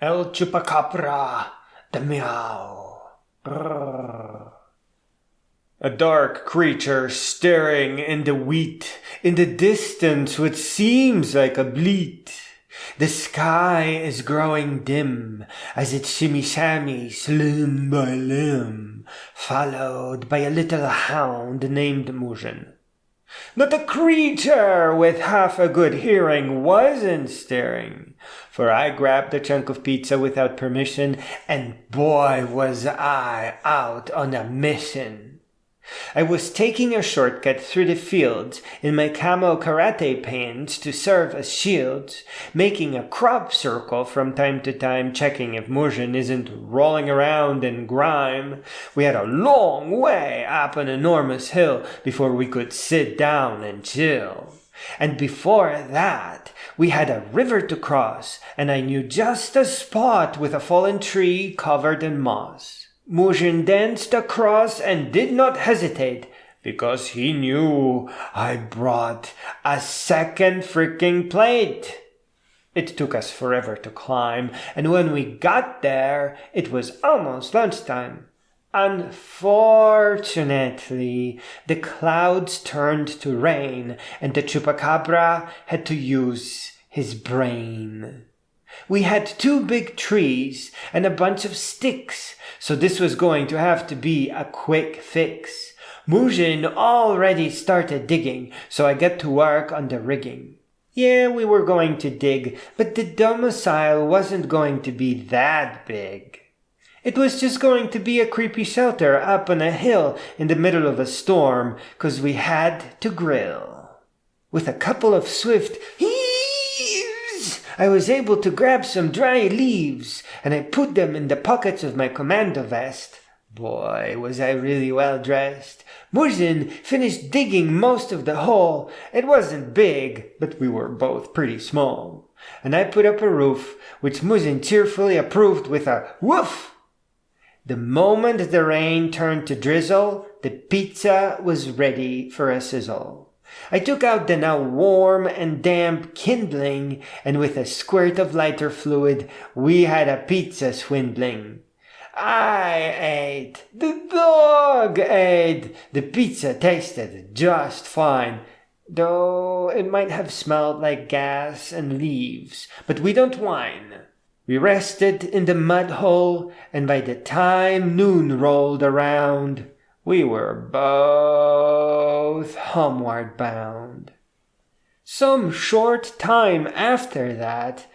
El Chuppacabra De Miou. Brrr. A dark creature staring in the wheat, in the distance what seems like a bleat. The sky is growing dim as it shimmy-shammies limb by limb, followed by a little hound named Muzyn. Not a creature with half a good hearing wasn't staring, for I grabbed a chunk of pizza without permission, and boy was I out on a mission. I was taking a shortcut through the fields in my camo karate pants to serve as shields, making a crop circle from time to time, checking if Muzyn isn't rolling around in grime. We had a long way up an enormous hill before we could sit down and chill. And before that, we had a river to cross, and I knew just a spot with a fallen tree covered in moss. Muzyn danced across and did not hesitate, because he knew I brought a second freaking plate. It took us forever to climb, and when we got there, it was almost lunchtime. Unfortunately, the clouds turned to rain, and the Chuppacabra had to use his brain. We had 2 big trees and a bunch of sticks, so this was going to have to be a quick fix. Muzyn already started digging, so I got to work on the rigging. Yeah, we were going to dig, but the domicile wasn't going to be that big. It was just going to be a creepy shelter up on a hill in the middle of a storm, 'cause we had to grill. With a couple of swift I was able to grab some dry leaves, and I put them in the pockets of my commando vest. Boy, was I really well dressed. Muzyn finished digging most of the hole. It wasn't big, but we were both pretty small. And I put up a roof, which Muzyn cheerfully approved with a woof. The moment the rain turned to drizzle, the pizza was ready for a sizzle. I took out the now warm and damp kindling, and with a squirt of lighter fluid, we had a pizza swindling. I ate. The dog ate. The pizza tasted just fine, though it might have smelled like gas and leaves, but we don't whine. We rested in the mud hole, and by the time noon rolled around, we were both homeward bound. Some short time after that,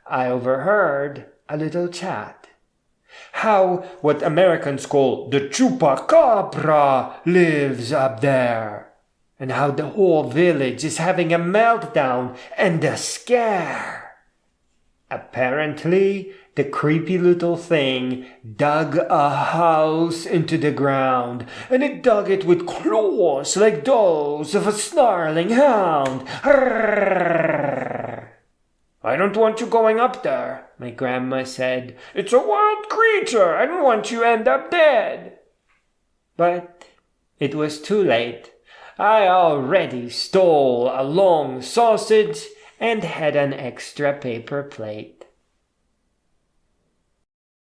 I overheard a little chat. How what Americans call the Chuppacabra lives up there, and how the whole village is having a meltdown and a scare. Apparently, the creepy little thing dug a house into the ground, and it dug it with claws like those of a snarling hound. I don't want you going up there, my grandma said. It's a wild creature. I don't want you to end up dead. But it was too late. I already stole a long sausage and had an extra paper plate.